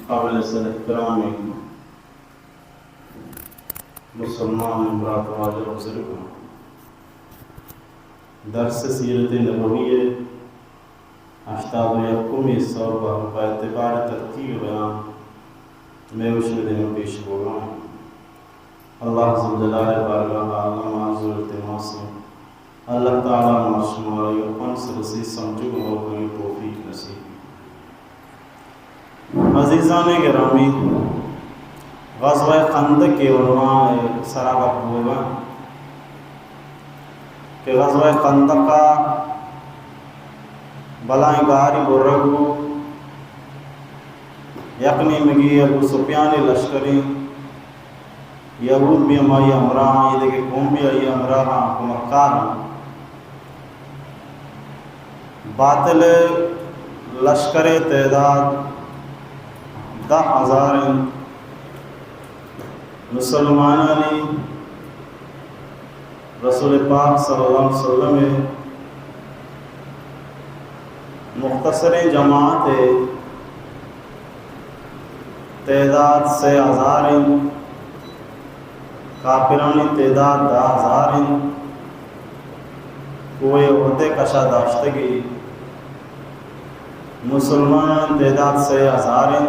काबिल एहतराम मुसलमान बुजुर्ग दर्स सीरत नबवी 81 सौबा एतबार तरतीब बयान मैं उशर दिन पेश हो रहा हूँ। अल्लाह ज़ुल्जलाल बारगाह आलम आज़ुरत मासूम अल्लाह ताला माशूमाई अपन सरसी समझो और कोई तौफीक नसीब। अज़ीज़ान गिरामी, ग़ज़वा खंदक के उन्वान सरागत होगा कि ग़ज़वा खंदक का बलाएँ गारी बुर्रगु यकनी मगी अबू सुफियान लश्करी यहूद भी हमारी हमरा ये देखे कौम भी आई हमरा को मक्कार बातिल लश्कर तदाद 10,000 मुसलमाना ने रसूल पाक सल्लल्लाहु अलैहि वसल्लम मुख्तसर जमात तदाद 6,000 काफिरानी तदाद 10,000 कोई होते कशा दाश्तगी मुसलमान तदाद 6,000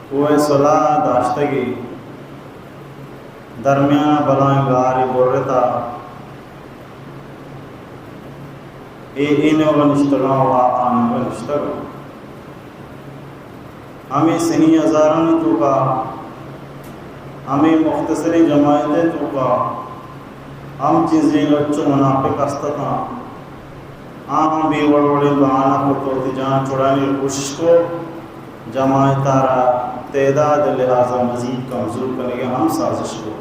कोई सलाह दाश्तगी दरमियान बलाएँ गारी बुर्रता इनष्टगा वानष्टग हमें सनी हज़ारान तो का हमें मुख्तसरी जमायतें तो का हम चीज़ें लच्चो मुनाफिक अस्ता हम भी बड़े बहाना को तो जान छुड़ाने की कोशिश को जमायतारा तदाद लिहाजा मज़ीद कमज़ोर करने के हम साजिश को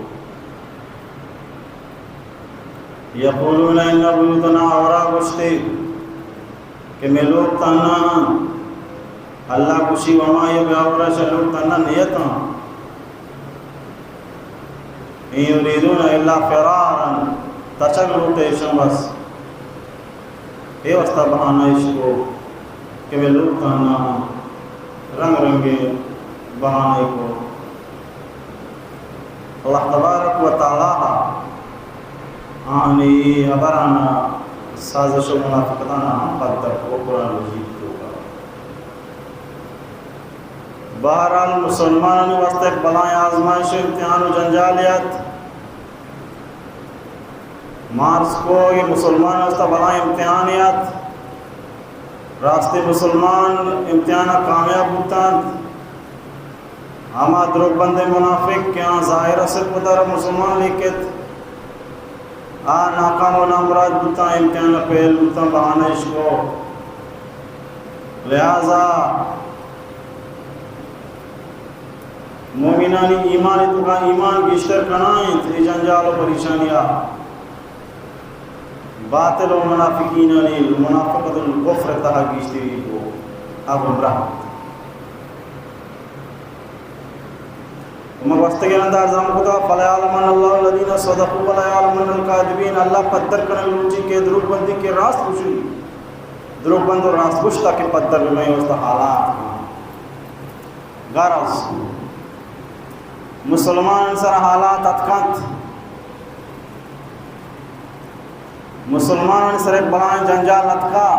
यक़ूलून इन्ना बुयूतना औरा गुश्ते कि मैं लोग ताना अल्लाह खुशी वमा ये ब्यावरा चलो ताना नियता युरीदून इल्ला फ़िरारन तचल लूटे शमस ये वस्ता बहाना इसको कि मैं लोग ताना रंग रंगे बहाने को अल्लाह तबारक व तआला आने अबराना साजिश मुनाफिकताना हम पत्थर को कुरान मजीद होगा। बहरहाल मुसलमान वास्ते बलाएँ आजमाइश इम्तिहान जंजालियत मार्स को ये मुसलमान वास्ते बलाएँ इम्तिहानियत रास्ते मुसलमान इम्तिहान कामयाब होता हमा द्रोबंदे मुनाफिक क्या ज़ाहिर से पुदर मुसलमान लिखित नाकाम नामराज बुता इम्तिहान पहल बुता बहाना इसको लिहाजा मोमिनानी ईमान तो का ईमान गिश्तर कनाएं थे जंजाल और परेशानियाँ बातिल और मुनाफिकीन ने मुनाफिकतुल कुफ्र तहा गिश्ती को अब उम्रा मगवस्ते के अंदर जाम को तो फलायालमन अल्लाह लदीना सदक़ू वलायालमन अलकादिबीन अल्लाह पत्थर करने लूची के द्रुबंदी के रास्त कुछ द्रुबंद और रास्त कुछ तक पत्थर में उसका हालात गारस मुसलमान सर हालात अतकांत मुसलमान सर एक बलाएँ जंजाल अतका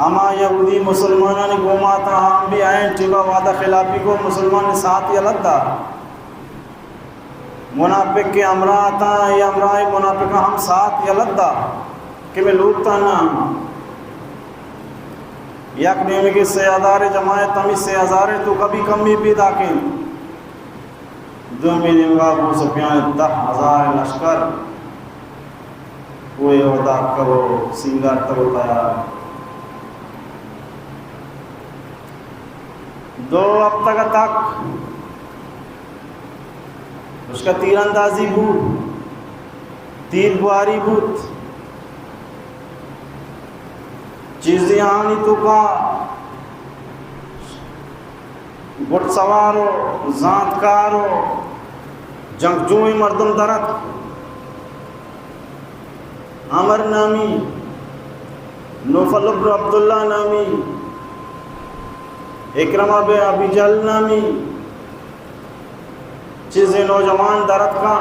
अमा यहूदी मुसलमान ने गोमाता हम भी आए टिबा वादा खिलाफी को मुसलमान ने साथ ही अलग था मुनाफिक के अमरा आता ये अमरा मुनाफिक हम साथ ही अलग था कि मैं लूटता ना यक नेमी के 6,000 जमायत तमी 6,000 तो कभी कमी भी दाखिल 2 महीने में अबू सुफियान 10,000 लश्कर कोई होता करो सिंगार तक होता 2 हफ्ता तक उसका तीरंदाजी बूट तीर बुआरी बूट चीज़ें आनी तो का गुट सवारो ज़ातकारो जंगजू मर्दम दरत अमर नामी नौफल इब्न अब्दुल्ला नामी, इकरमा बे अबी जहल नामी चीज़ें नौजवान दरद का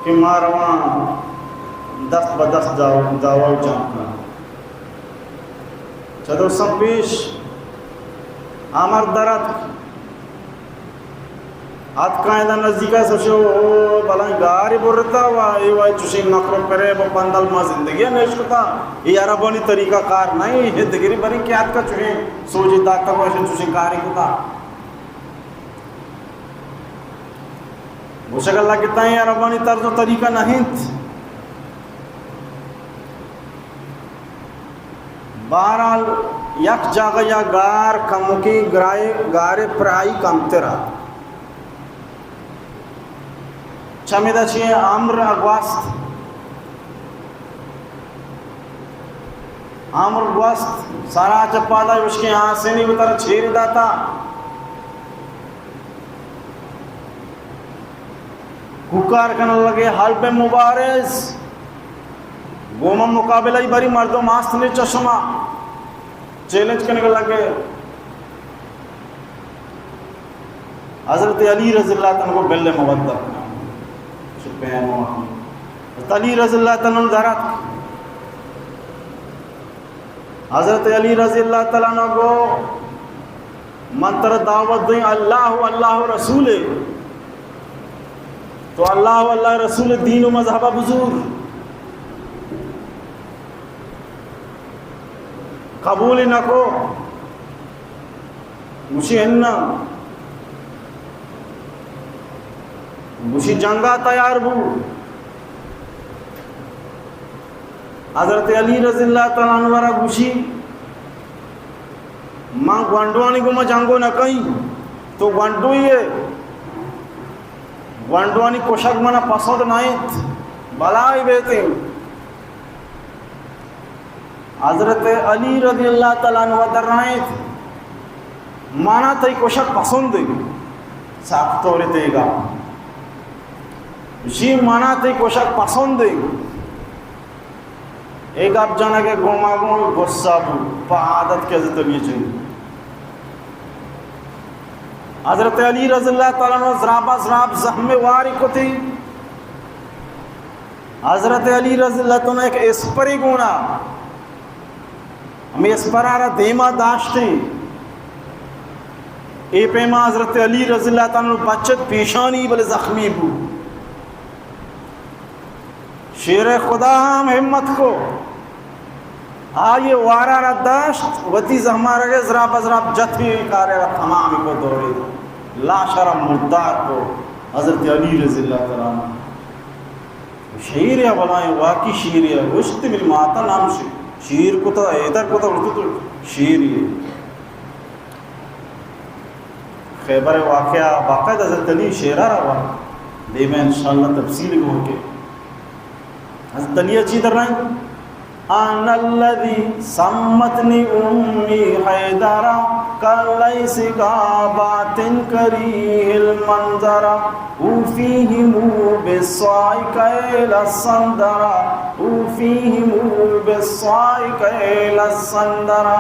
कि मारवा दस्त बदस्त दावा जाना चलो सब पेश आमर दरद आत कायदा नज़दीका सोचो भला गारी बुरता वाई वाई चुशी नखरो करे वो बंदल मा जिंदगी नेशुता ये अरबनी तरीका कार नहीं ये दिगरी बरी क्या का चुहे सोची दाता वाशे चुशी गारी कुता वो शगल्ला कितना है अरबनी तर्जो तरीका नहीं बहरहाल यक जगह या गार कमुकी गारे प्राई कमतेरा चमिदा छे आम्र अगवास्त सारा चप्पादा उसके यहाँ से नहीं उतर छेड़ दाता हुकार करने लगे हाल पे मुबारस गोमा मुकाबला ही बड़ी मर्दों मास्त ने चश्मा चैलेंज करने लगे हजरत अली रज़ियल्लाहु अन्हु को बेल्ले मवद्दत अली रज़ियल्लाहु अन्हु दरद हजरत अली रज़ियल्लाहु अन्हु को मंत्र दावत दें अल्लाह अल्लाह रसूल तो अल्लाह अल्लाह रसूल दीन व मज़हब बुजुर्ग कबूल न को मुझे ना मुझे जंगा तैयार बू हजरत अली रज़ियल्लाहु अन्हु वाला गुशी मां ग्वांडवानी को मैं जंगो न कहीं तो ग्वांडो ही है ग्वांडवानी कोशक मना पसंद नहीं बलाई बेते हजरत अली रज़ियल्लाहु अन्हु दर्रायत माना तई कोशक पसंद साफ तौर देगा जी माना तई कोशक पसंद एक आप जाना के गोमा गो गुस्सा आदत के जरिए चाहिए हजरत अली रज़ियल्लाहु अन्हु ज़राबा ज़राब ज़ख्म वारी को थी हजरत अली रज़ियल्लाहु अन्हु एक एस्परी गुना हमें एस्परारा देमा दाश्ती ए पेमा हजरत अली रज़ियल्लाहु अन्हु बचत पेशानी बले ज़ख्मी बू शेर खुदा हम हिम्मत को आये वारा रदाश्त वती जहमारा के ज़राब ज़राब जथी कारे तमाम को दौड़े ला शरम मुर्दार को हजरत अली रज़ियल्लाहु अन्हु शेर या बनाए वाकी शेर या उश्त मिल माता नाम से शेर को तो इधर को तो उर्दू तो शेर ये खैबर वाक़या बाकायदा हजरत अली शेरा रहा दे में इंशाअल्लाह तफसील को के हजरत अली अच्छी तरह अनल्लज़ी सम्मतनी उम्मी हैदरा कलैसी गाबातिन करीहिल मंजरा उफ़ीहिमु बिस्वाइकैल संदरा उफ़ीहिमु बिस्वाइकैल संदरा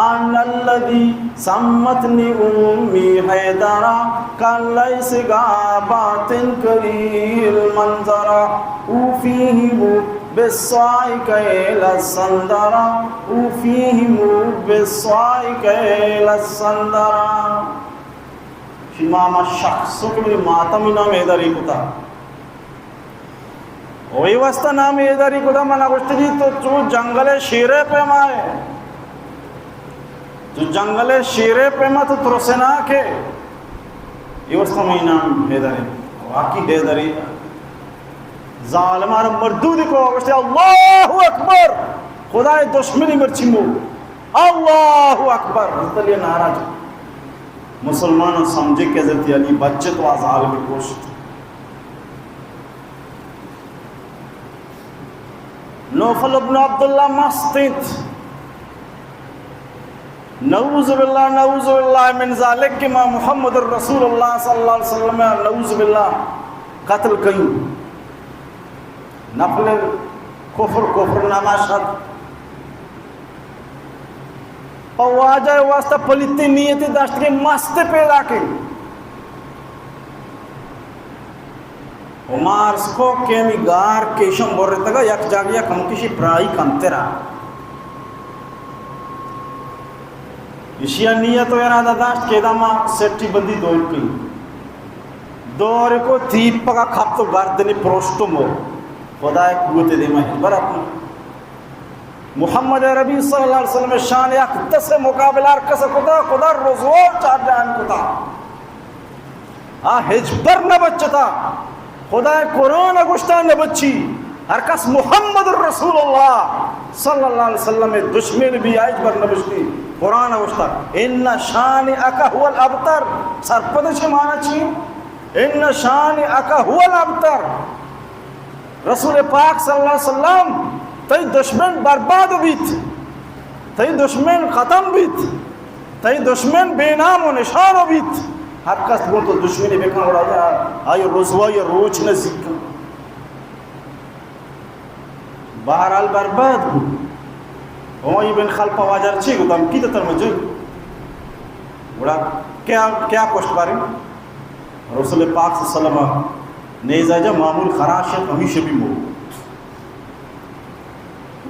अनल्लज़ी सम्मतनी उम्मी हैदरा कलैसी गाबातिन करीहिल मंजरा उफ़ीहिमु बिस्वाइकैल संदरा उफ़ीहिमु बिस्वाइकैल संदरा शिमामा शख्सों के मातम नाम एदारी कुता वही वस्ता नाम एदारी कुता मना कुछ जी तो जो जंगले शेरे पे माए जो जंगले शेरे पे मा तो तुरसेना के ये वस्ता में नाम एदारी वाकी एदारी ज़ालिमार मर्दूदी को अगस्ते अल्लाहु अकबर खुदाए दुश्मनी मर्चिमो अल्लाहु अकबर इसलिए नाराज मुसलमान समझे के हज़रत अली बच्चे तो ज़ालिम कोशिश नौफल इब्न अब्दुल्ला मस्तित नऊज़ बिल्लाह मिन ज़ालिक कि मा मुहम्मद रसूलुल्लाह सल्लल्लाहु अलैहि वसल्लम नऊज़ बिल्लाह कत्ल कहीं नफल कुफ्र नमाशत पवाजा वास्ता पलिती नियति दाश्त के मस्त पैदा के उमार स्को केमी गार केशम बोर तगा यक जागिया कम किसी प्राई कंतेरा इशिया नियत इरादा दाश्त केदामा सेट्टी बंदी दौड़ की दौरे को थीप पका खाप तो गर्दनी प्रोस्टुम हो खुदा एक कुवते दे में बराबर मुहम्मद अरबी सल्लल्लाहु अलैहि वसल्लम शान या तसे मुकाबला कस खुदा रोज़ोर चार जान खुदा हिजबर न बच्चता खुदा कुरान अगुस्ता न बच्ची हर कस मुहम्मद रसूलुल्लाह सल्लल्लाहु अलैहि वसल्लम दुश्मन भी आज पर न बच्ची कुरान अगुस्ता इन्ना शान अका हुवल अबतर सरपद से माना चाहिए इन्ना शान अका हुवल अबतर रसूल पाक सल्लल्लाहु अलैहि वसल्लम तई दुश्मन बर्बाद बीत तई दुश्मन ख़त्म बीत तई दुश्मन बेनाम व निशान बीत हर कस गो तो दुश्मनी बेखा उड़ा जा आयो रोजवा या रोज न जिक्र बहरहाल बर्बाद हो ओई बिन खलपा वाजर छी गुदम की तर मजे उड़ा क्या क्या कोष्ट बारे रसूल पाक सल्लल्लाहु अलैहि वसल्लम ने जा मामूल खराश हमेशा भी मो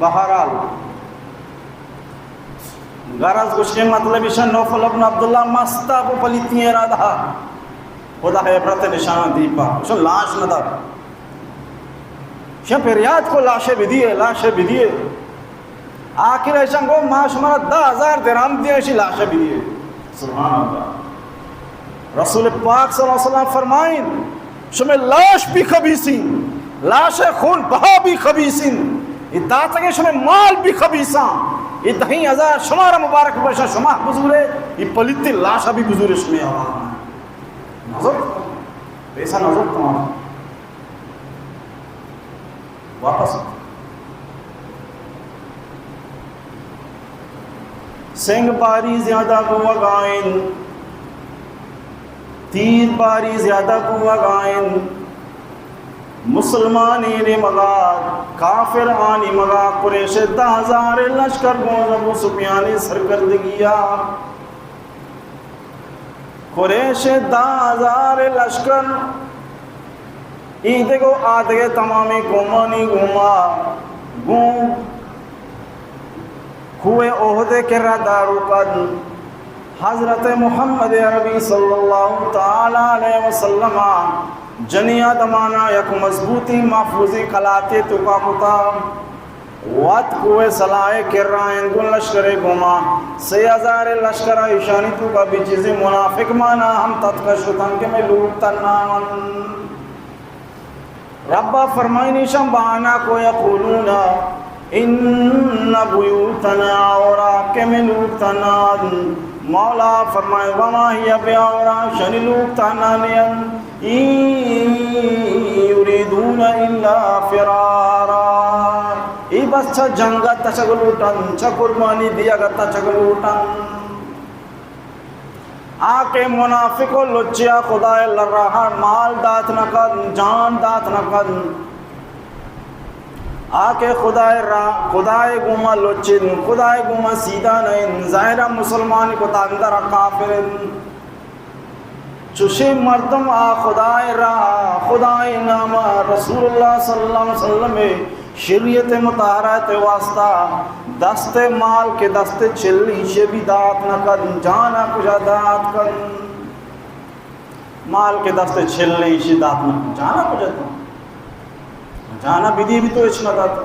बहरहाल गरज कुछ मतलब ईशान नौफल अपना अब्दुल्ला मस्ता को पलिती इरादा खुदा है प्रत निशान दीपा उस लाश न था शफरियात को लाशें भी दिए आखिर ऐसा को माशमरा 10,000 दिरहम दिए ऐसी लाशें भी दिए सुभान अल्लाह रसूल पाक सल्लल्लाहु अलैहि वसल्लम फरमाइन शुमे लाश भी खबीसी लाश खून बहा भी खबीसी इदात के शुमे माल भी खबीसा ये 10,000 शुमारा मुबारक बशा शुमा बुजुरे ये पलिती लाशा भी बुजुरे शुमे नजर पैसा नजर तुम्हारा वापस सिंह बारी ज्यादा कुआ गायन तीर बारी ज्यादा कुआ गायन मुसलमान ने मगा काफिर आनी मगा कुरैश 10,000 लश्कर गोज़ अबू सुफियान सरकर्दगिया कुरैश 10,000 लश्कर ईद को आदगे तमामी घुमानी घुमा घूम हुए ओहदे के रदारू कद हजरत मुहम्मद अरबी सल्लल्लाहु ताला अलैहि वसल्लम जनिया दमाना यक मजबूती महफूजी कलाते तुका कुता वत कुए सलाए किराइन गुल लश्करे गुमा 6,000 लश्कर ईशानी तुका बिचीज़े मुनाफिक माना हम तत्कशुतन के में लूट तन्नामन रब्बा फरमाई निशम बाना को यक़ूलूना इन्ना बुयूतना औरा के में लूट तन्नान मौला फरमाए वमा हिया बेऔरा शनि लूट तन्नानियन युरीदून इल्ला फिरारा ई बस छ जंगा तचगलूटन छ कुर्बानी दिया गता चगलूटन आके मुनाफिको लुच्चिया खुदाए लर्राहा माल दात न कर जान दात न कर आके खुदाए गुमा लुच्चिन खुदाए गुमा सीधा नहीं ज़ाहिरा मुसलमान को तांदर काफिर चुशे मर्दम आ खुदाए रहा खुदाए नामा रसूलुल्लाह सल्लल्लाहु अलैहि वसल्लम शरीयत मुताहरत वास्ता दस्ते माल के दस्ते चिल्ली से भी दात न कर जाना कुछ दात कर माल के दस्ते छिल्ली से दात न जाना कुछ जाना विधि भी तो इच्छा दाता